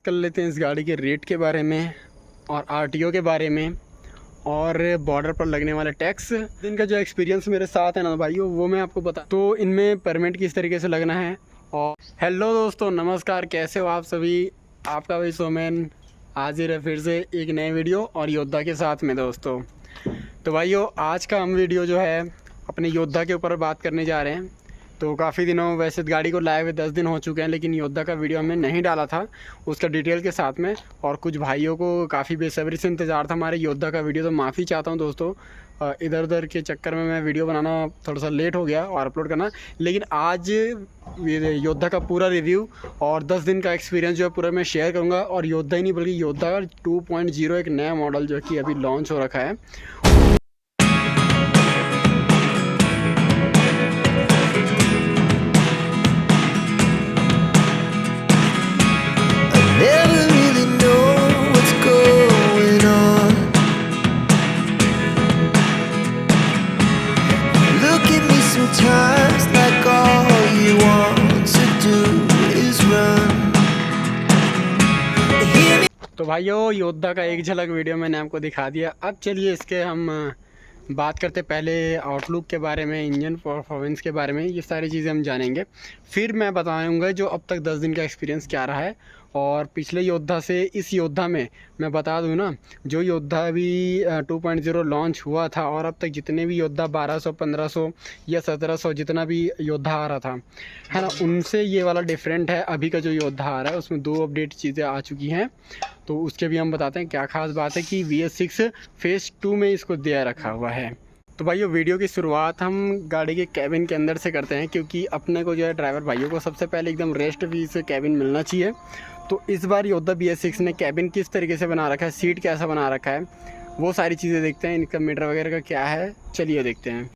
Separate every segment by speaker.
Speaker 1: कर लेते हैं इस गाड़ी के रेट के बारे में और आरटीओ के बारे में और बॉर्डर पर लगने वाले टैक्स। इनका जो एक्सपीरियंस मेरे साथ है ना भाइयों, वो मैं आपको बता। तो इनमें परमिट किस तरीके से लगना है। और हेलो दोस्तों, नमस्कार, कैसे हो आप सभी। आपका भाई सोमेन हाजिर है फिर से एक नए वीडियो और योद्धा के साथ में दोस्तों। तो भाइयों, आज का हम वीडियो जो है अपने योद्धा के ऊपर बात करने जा रहे हैं। तो काफ़ी दिनों, वैसे गाड़ी को लाए हुए 10 दिन हो चुके हैं, लेकिन योद्धा का वीडियो हमने नहीं डाला था उसका डिटेल के साथ में। और कुछ भाइयों को काफ़ी बेसब्री से इंतज़ार था हमारे योद्धा का वीडियो। तो माफ़ी चाहता हूं दोस्तों, इधर उधर के चक्कर में मैं वीडियो बनाना थोड़ा सा लेट हो गया और अपलोड करना। लेकिन आज योद्धा का पूरा रिव्यू और 10 दिन का एक्सपीरियंस जो है पूरा मैं शेयर करूँगा। और योद्धा ही नहीं बल्कि योद्धा 2.0 एक नया मॉडल जो कि अभी लॉन्च हो रखा है। तो भाइयों, योद्धा का एक झलक वीडियो मैंने आपको दिखा दिया। अब चलिए इसके हम बात करते पहले आउटलुक के बारे में, इंजन परफॉर्मेंस के बारे में, ये सारी चीज़ें हम जानेंगे। फिर मैं बताऊंगा जो अब तक 10 दिन का एक्सपीरियंस क्या रहा है। और पिछले योद्धा से इस योद्धा में मैं बता दूं ना, जो योद्धा अभी 2.0 लॉन्च हुआ था और अब तक जितने भी योद्धा 1200, 1500 या 1700 जितना भी योद्धा आ रहा था है ना, उनसे ये वाला डिफरेंट है। अभी का जो योद्धा आ रहा है उसमें 2 अपडेट चीज़ें आ चुकी हैं, तो उसके भी हम बताते हैं क्या खास बात है कि VS6 फेज़ 2 में इसको दिया रखा हुआ है। तो भाइयों, वीडियो की शुरुआत हम गाड़ी के कैबिन के अंदर से करते हैं, क्योंकि अपने को जो है ड्राइवर भाइयों को सबसे पहले एकदम रेस्ट फ्री से कैबिन मिलना चाहिए। तो इस बार योद्धा BS6 ने कैबिन किस तरीके से बना रखा है, सीट कैसा बना रखा है, वो सारी चीज़ें देखते हैं। इनका मीटर वगैरह का क्या है, चलिए देखते हैं।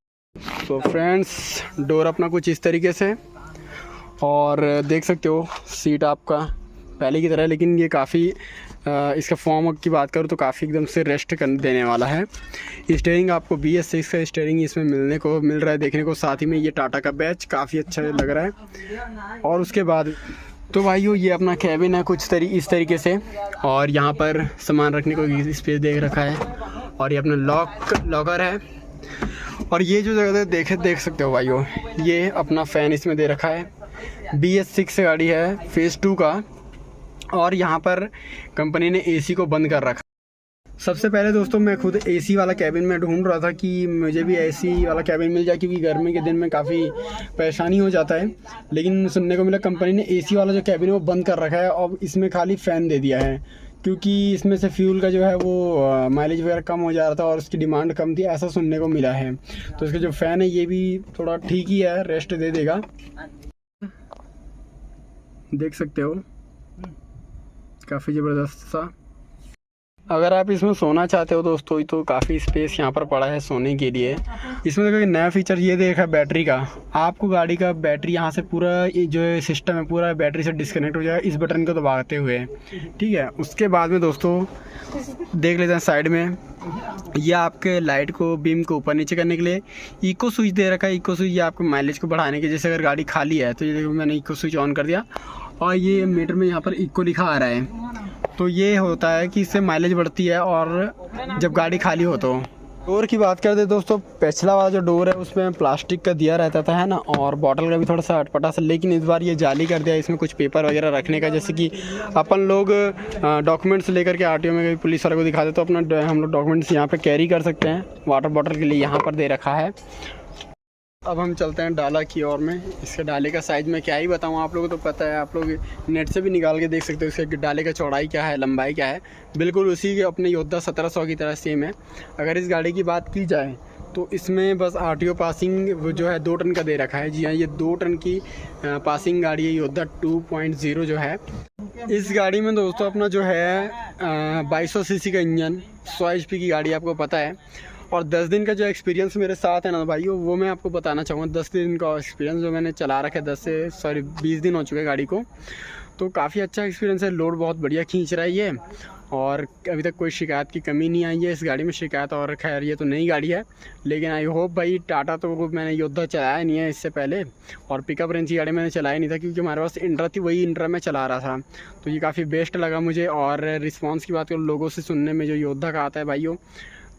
Speaker 1: तो फ्रेंड्स, डोर अपना कुछ इस तरीके से, और देख सकते हो सीट आपका पहले की तरह, लेकिन ये काफ़ी इसका फॉर्म की बात करूँ तो काफ़ी एकदम से रेस्ट कर देने वाला है। स्टीयरिंग आपको BS6 का स्टीयरिंग इसमें मिल रहा है देखने को। साथ ही में ये टाटा का बैच काफ़ी अच्छा लग रहा है। और उसके बाद तो भाइयों, ये अपना कैबिन है कुछ इस तरीके से, और यहाँ पर सामान रखने को स्पेस देख रखा है। और ये अपना लॉकर है। और ये जो जगह देख सकते हो भाइयों, ये अपना फ़ैन इसमें दे रखा है। BS6 गाड़ी है फेज़ 2 का, और यहाँ पर कंपनी ने AC को बंद कर रखा। सबसे पहले दोस्तों, मैं खुद AC वाला कैबिन में ढूंढ रहा था कि मुझे भी AC वाला कैबिन मिल जाए, क्योंकि गर्मी के दिन में काफ़ी परेशानी हो जाता है। लेकिन सुनने को मिला कंपनी ने AC वाला जो कैबिन है वो बंद कर रखा है और इसमें खाली फ़ैन दे दिया है, क्योंकि इसमें से फ्यूल का जो है वो माइलेज वगैरह कम हो जा रहा था और उसकी डिमांड कम थी, ऐसा सुनने को मिला है। तो इसका जो फ़ैन है ये भी थोड़ा ठीक ही है, रेस्ट दे देगा। देख सकते हो काफ़ी ज़बरदस्त सा। अगर आप इसमें सोना चाहते हो दोस्तों, तो काफ़ी स्पेस यहाँ पर पड़ा है सोने के लिए। इसमें देखो नया फीचर ये देखा बैटरी का। आपको गाड़ी का बैटरी यहाँ से पूरा जो सिस्टम है पूरा बैटरी से डिस्कनेक्ट हो जाएगा इस बटन को दबाते हुए, ठीक है। उसके बाद में दोस्तों देख लेते हैं साइड में, यह आपके लाइट को, बीम को ऊपर नीचे करने के लिए इको स्विच दे रखा है। इको स्विच ये आपको माइलेज को बढ़ाने के, जैसे अगर गाड़ी खाली है तो ये देखो मैंने इको स्विच ऑन कर दिया और ये मीटर में यहाँ पर इको लिखा आ रहा है। तो ये होता है कि इससे माइलेज बढ़ती है और जब गाड़ी खाली हो तो। डोर की बात करते दोस्तों, पिछला वाला जो डोर है उसमें प्लास्टिक का दिया रहता था है ना, और बॉटल का भी थोड़ा सा अटपटा सा, लेकिन इस बार ये जाली कर दिया। इसमें कुछ पेपर वगैरह रखने का, जैसे कि अपन लोग डॉक्यूमेंट्स लेकर के RTO में पुलिस वाले को दिखाते तो अपना हम लोग डॉक्यूमेंट्स यहाँ पे कैरी कर सकते हैं। वाटर बॉटल के लिए यहाँ पर दे रखा है। अब हम चलते हैं डाला की ओर में। इसके डाले का साइज़ में क्या ही बताऊँ, आप लोगों को तो पता है, आप लोग नेट से भी निकाल के देख सकते हो इसके डाले का चौड़ाई क्या है, लंबाई क्या है। बिल्कुल उसी के अपने योद्धा 1700 की तरह सेम है। अगर इस गाड़ी की बात की जाए तो इसमें बस RTO पासिंग जो है 2 टन का दे रखा है। जी हाँ, ये 2 टन की पासिंग गाड़ी है योद्धा 2.0 जो है। इस गाड़ी में दोस्तों अपना जो है 2200 सीसी का इंजन, 100 HP की गाड़ी, आपको पता है। और 10 दिन का जो एक्सपीरियंस मेरे साथ है ना भाइयों, वो मैं आपको बताना चाहूँगा। 10 दिन का एक्सपीरियंस जो मैंने चला रखा है, 20 दिन हो चुके हैं गाड़ी को। तो काफ़ी अच्छा एक्सपीरियंस है, लोड बहुत बढ़िया खींच रहा है ये, और अभी तक कोई शिकायत की कमी नहीं आई है इस गाड़ी में। शिकायत और खैर ये तो नई गाड़ी है, लेकिन आई होप भाई, टाटा तो मैंने योद्धा चलाया नहीं है इससे पहले, और पिकअप रेंज की गाड़ी मैंने चलाई नहीं था क्योंकि हमारे पास इंट्रा थी, वही इंट्रा मैं चला रहा था। तो ये काफ़ी बेस्ट लगा मुझे। और रिस्पॉन्स की बात करूँ लोगों से सुनने में, जो योद्धा का आता है भाइयों,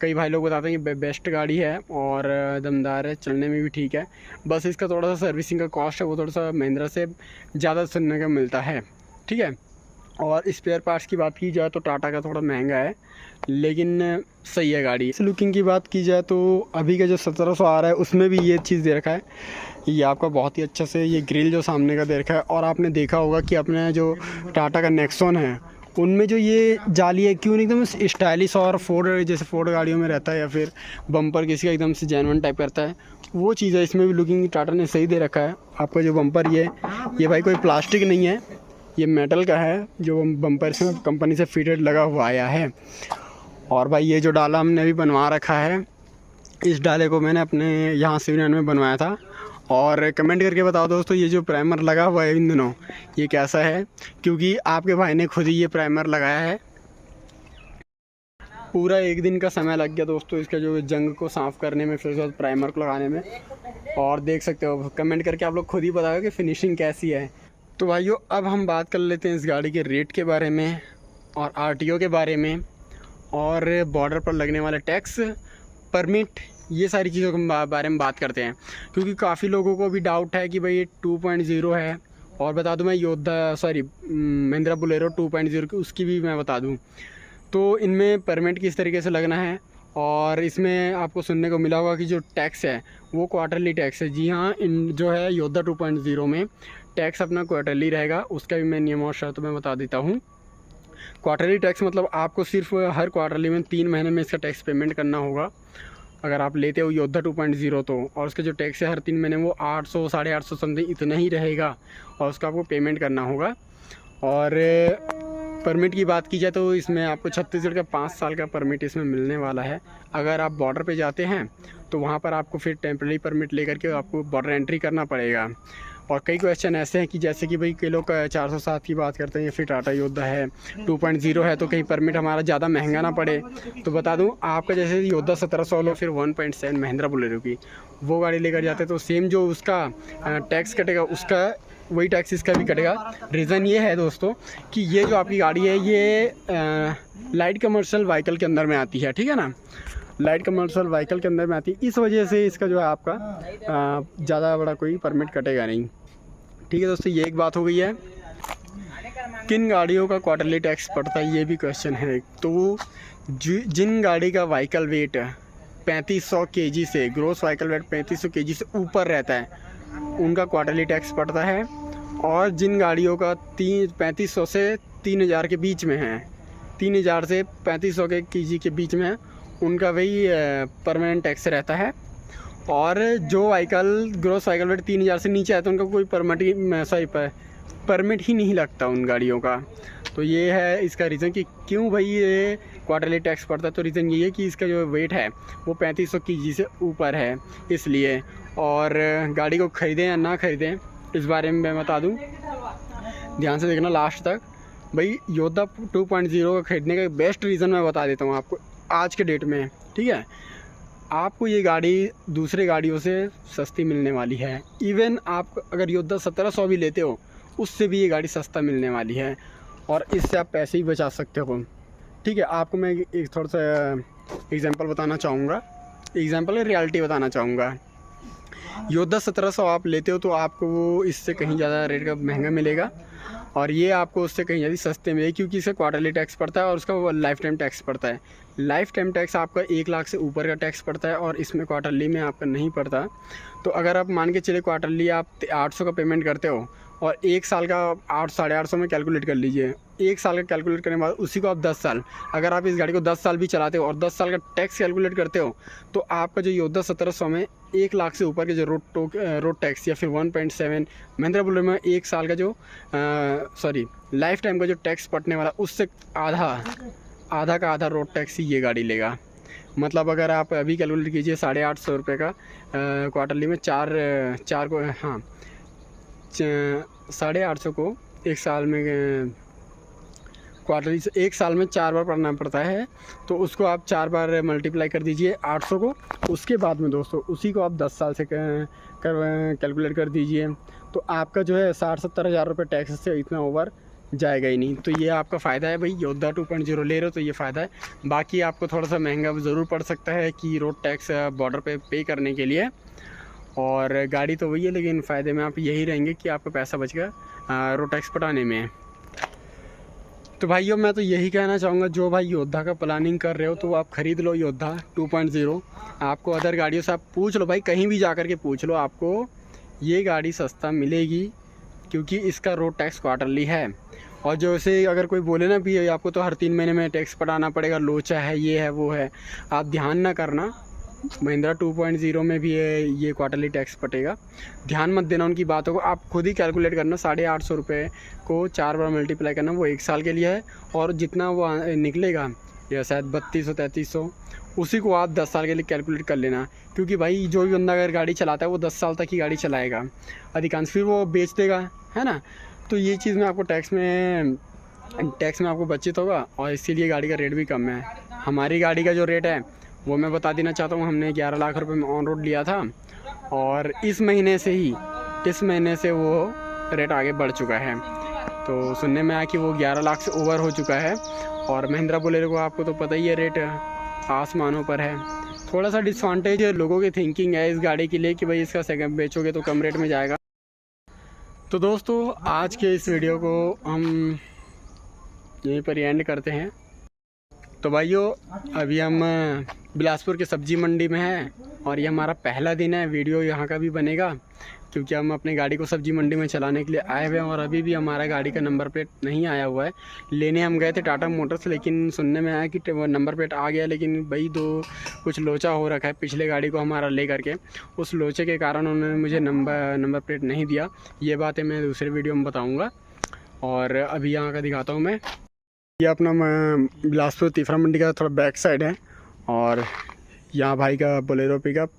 Speaker 1: कई भाई लोग बताते हैं कि बेस्ट गाड़ी है और दमदार है, चलने में भी ठीक है। बस इसका थोड़ा सा सर्विसिंग का कॉस्ट है, वो थोड़ा सा महिंद्रा से ज़्यादा सुनने का मिलता है, ठीक है। और स्पेयर पार्ट्स की बात की जाए तो टाटा का थोड़ा महंगा है, लेकिन सही है गाड़ी। इस लुकिंग की बात की जाए तो अभी का जो 1700 आ रहा है उसमें भी ये चीज़ दे रखा है, ये आपका बहुत ही अच्छा से ये ग्रिल जो सामने का दे रखा है। और आपने देखा होगा कि अपने जो टाटा का नेक्सॉन है उनमें जो ये जाली है, क्यों एकदम स्टाइलिश और फोर्ड, जैसे फोर्ड गाड़ियों में रहता है, या फिर बम्पर किसी का एकदम से जेन्युइन टाइप करता है, वो चीज़ है। इसमें भी लुकिंग टाटा ने सही दे रखा है। आपका जो बम्पर ये भाई कोई प्लास्टिक नहीं है, ये मेटल का है, जो बम्पर से कंपनी से फिटेड लगा हुआ आया है। और भाई ये जो डाला हमने अभी बनवा रखा है, इस डाले को मैंने अपने यहाँ सिविल में बनवाया था। और कमेंट करके बताओ दोस्तों, ये जो प्राइमर लगा हुआ है इन दिनों, ये कैसा है, क्योंकि आपके भाई ने खुद ही ये प्राइमर लगाया है। पूरा एक दिन का समय लग गया दोस्तों इसका जो जंग को साफ़ करने में, फिर उसके बाद प्राइमर को लगाने में। और देख सकते हो, कमेंट करके आप लोग खुद ही बताओ कि फिनिशिंग कैसी है। तो भाइयों अब हम बात कर लेते हैं इस गाड़ी के रेट के बारे में, और आरटीओ के बारे में, और बॉर्डर पर लगने वाले टैक्स, परमिट, ये सारी चीज़ों के बारे में बात करते हैं। क्योंकि काफ़ी लोगों को भी डाउट है कि भाई ये 2.0 है। और बता दूं मैं महिंद्रा बोलेरो 2.0 की, उसकी भी मैं बता दूं। तो इनमें परमिट किस तरीके से लगना है, और इसमें आपको सुनने को मिला होगा कि जो टैक्स है वो क्वार्टरली टैक्स है। जी हाँ, इन जो है योद्धा 2.0 में टैक्स अपना क्वार्टरली रहेगा। उसका भी मैं नियम और शर्त में बता देता हूँ। क्वार्टरली टैक्स मतलब आपको सिर्फ हर क्वार्टरली में 3 महीने में इसका टैक्स पेमेंट करना होगा अगर आप लेते हो योद्धा 2.0 तो। और उसका जो टैक्स है हर 3 महीने वो 800 850 समथिंग इतना ही रहेगा, और उसका आपको पेमेंट करना होगा। और परमिट की बात की जाए तो इसमें आपको छत्तीसगढ़ का 5 साल का परमिट इसमें मिलने वाला है। अगर आप बॉर्डर पे जाते हैं तो वहाँ पर आपको फिर टेम्प्रेरी परमिट लेकर के आपको बॉर्डर एंट्री करना पड़ेगा। और कई क्वेश्चन ऐसे हैं कि जैसे कि भाई कई लोग 407 की बात करते हैं, या फिर टाटा योद्धा है 2.0 है, तो कहीं परमिट हमारा ज़्यादा महंगा ना पड़े। तो बता दूं आपका, जैसे योद्धा 1700 लो, फिर 1.7 महिंद्रा बोलेरो की वो गाड़ी लेकर जाते तो सेम जो उसका टैक्स कटेगा, उसका वही टैक्स इसका भी कटेगा। रीज़न ये है दोस्तों कि ये जो आपकी गाड़ी है ये लाइट कमर्शियल व्हीकल के अंदर में आती है, ठीक है ना, लाइट कमर्शियल व्हीकल के अंदर में आती है। इस वजह से इसका जो है आपका ज़्यादा बड़ा कोई परमिट कटेगा नहीं, ठीक है दोस्तों। ये एक बात हो गई है। किन गाड़ियों का क्वार्टरली टैक्स पड़ता है, ये भी क्वेश्चन है। तो जिन गाड़ी का व्हीकल वेट 3500 kg से, ग्रोस व्हीकल वेट 3500 kg से ऊपर रहता है, उनका क्वार्टरली टैक्स पड़ता है। और जिन गाड़ियों का 3500 से 3000 के बीच में है, 3000 से 3500 के kg के बीच में है, उनका वही परमानेंट टैक्स रहता है। और जो व्हीकल ग्रोस व्हीकल वेट 3000 से नीचे है तो उनका कोई परमिट ही नहीं लगता उन गाड़ियों का। तो ये है इसका रीज़न कि क्यों भाई ये क्वार्टरली टैक्स पड़ता है। तो रीज़न ये है कि इसका जो वेट है वो 3500 kg से ऊपर है, इसलिए। और गाड़ी को ख़रीदें या ना ख़रीदें इस बारे में मैं बता दूं, ध्यान से देखना लास्ट तक। भाई योद्धा 2.0 का ख़रीदने का बेस्ट रीज़न मैं बता देता हूँ आपको आज के डेट में, ठीक है। आपको ये गाड़ी दूसरे गाड़ियों से सस्ती मिलने वाली है। इवन आप अगर योद्धा 1700 भी लेते हो, उससे भी ये गाड़ी सस्ता मिलने वाली है, और इससे आप पैसे ही बचा सकते हो, ठीक है। आपको मैं एक थोड़ा सा एग्जांपल बताना चाहूँगा, एग्जांपल रियलिटी बताना चाहूँगा। योद्धा 1700 आप लेते हो तो आपको वो इससे कहीं ज़्यादा रेट का महंगा मिलेगा, और ये आपको उससे कहीं ज़्यादा सस्ते मिलेगी, क्योंकि इसका क्वार्टरली टैक्स पड़ता है और उसका वो लाइफ टाइम टैक्स पड़ता है। लाइफ टाइम टैक्स आपका 1 लाख से ऊपर का टैक्स पड़ता है, और इसमें क्वार्टरली में आपका नहीं पड़ता। तो अगर आप मान के चले क्वार्टरली आप 800 का पेमेंट करते हो, और 1 साल का 800-850 में कैलकुलेट कर लीजिए। 1 साल का कैलकुलेट करने के बाद उसी को आप 10 साल, अगर आप इस गाड़ी को 10 साल भी चलाते हो और 10 साल का टैक्स कैलकुलेट करते हो, तो आपका जो योद्धा 1700 में 1 लाख से ऊपर के जो रोड टैक्स, या फिर 1.7 महिंद्रा बोलेरो में 1 साल का जो लाइफ टाइम का जो टैक्स पड़ने वाला, उससे आधा का आधा रोड टैक्स ही ये गाड़ी लेगा। मतलब अगर आप अभी कैलकुलेट कीजिए 850 रुपये का क्वार्टरली में 4 को, हाँ 850 को एक साल में क्वार्टरली से 1 साल में 4 बार पढ़ना पड़ता है। तो उसको आप 4 बार मल्टीप्लाई कर दीजिए 800 को। उसके बाद में दोस्तों उसी को आप 10 साल से कैलकुलेट कर दीजिए, तो आपका जो है 60-70 हज़ार रुपये टैक्स से इतना ओवर जाएगा ही नहीं। तो ये आपका फ़ायदा है भाई, योद्धा 2.0 ले रहे हो तो ये फ़ायदा है। बाकी आपको थोड़ा सा महंगा ज़रूर पड़ सकता है कि रोड टैक्स बॉर्डर पे करने के लिए, और गाड़ी तो वही है, लेकिन फ़ायदे में आप यही रहेंगे कि आपका पैसा बचेगा रोड टैक्स पटाने में। तो भाइयों मैं तो यही कहना चाहूँगा, जो भाई योद्धा का प्लानिंग कर रहे हो तो आप ख़रीद लो योद्धा 2.0। आपको अदर गाड़ियों से आप पूछ लो भाई, कहीं भी जा कर के पूछ लो, आपको ये गाड़ी सस्ता मिलेगी, क्योंकि इसका रोड टैक्स क्वार्टरली है। और जो ऐसे अगर कोई बोले ना भी आपको तो हर 3 महीने में टैक्स पटाना पड़ेगा, लोचा है, ये है, वो है, आप ध्यान ना करना। महिंद्रा 2.0 में भी ये क्वार्टरली टैक्स पटेगा, ध्यान मत देना उनकी बातों को। आप खुद ही कैलकुलेट करना, 850 रुपये को 4 बार मल्टीप्लाई करना, वो 1 साल के लिए है। और जितना वो निकलेगा, या शायद 3200-3300, उसी को आप 10 साल के लिए कैलकुलेट कर लेना। क्योंकि भाई जो भी बंदा अगर गाड़ी चलाता है वो 10 साल तक ही गाड़ी चलाएगा अधिकांश, फिर वो बेच देगा, है ना। तो ये चीज़ में आपको टैक्स में आपको बचत होगा, और इसीलिए गाड़ी का रेट भी कम है। हमारी गाड़ी का जो रेट है वो मैं बता देना चाहता हूँ, हमने 11 लाख रुपए में ऑन रोड लिया था, और इस महीने से वो रेट आगे बढ़ चुका है। तो सुनने में आया कि वो 11 लाख से ओवर हो चुका है। और महिंद्रा बोलेरो को आपको तो पता ही है, रेट आसमानों पर है। थोड़ा सा डिसवांटेज लोगों की थिंकिंग है इस गाड़ी के लिए कि भाई इसका सेकंड बेचोगे तो कम रेट में जाएगा। तो दोस्तों आज के इस वीडियो को हम यहीं पर एंड करते हैं। तो भाइयों अभी हम बिलासपुर के सब्जी मंडी में हैं, और ये हमारा पहला दिन है। वीडियो यहाँ का भी बनेगा, क्योंकि हम अपनी गाड़ी को सब्जी मंडी में चलाने के लिए आए हुए हैं, और अभी भी हमारा गाड़ी का नंबर प्लेट नहीं आया हुआ है। लेने हम गए थे टाटा मोटर्स, लेकिन सुनने में आया कि नंबर प्लेट आ गया, लेकिन भाई कुछ लोचा हो रखा है पिछले गाड़ी को हमारा ले करके। उस लोचे के कारण उन्होंने मुझे नंबर प्लेट नहीं दिया। ये बातें मैं दूसरे वीडियो में बताऊँगा। और अभी यहाँ का दिखाता हूँ मैं। ये अपना बिलासपुर तीफरा मंडी का थोड़ा बैक साइड है, और यहाँ भाई का बोलेरो पिकअप,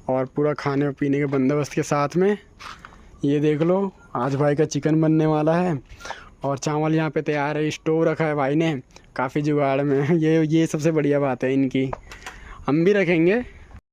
Speaker 1: और पूरा खाने पीने के बंदोबस्त के साथ में। ये देख लो, आज भाई का चिकन बनने वाला है, और चावल यहाँ पे तैयार है। स्टोव रखा है भाई ने, काफ़ी जुगाड़ में। ये सबसे बढ़िया बात है इनकी, हम भी रखेंगे।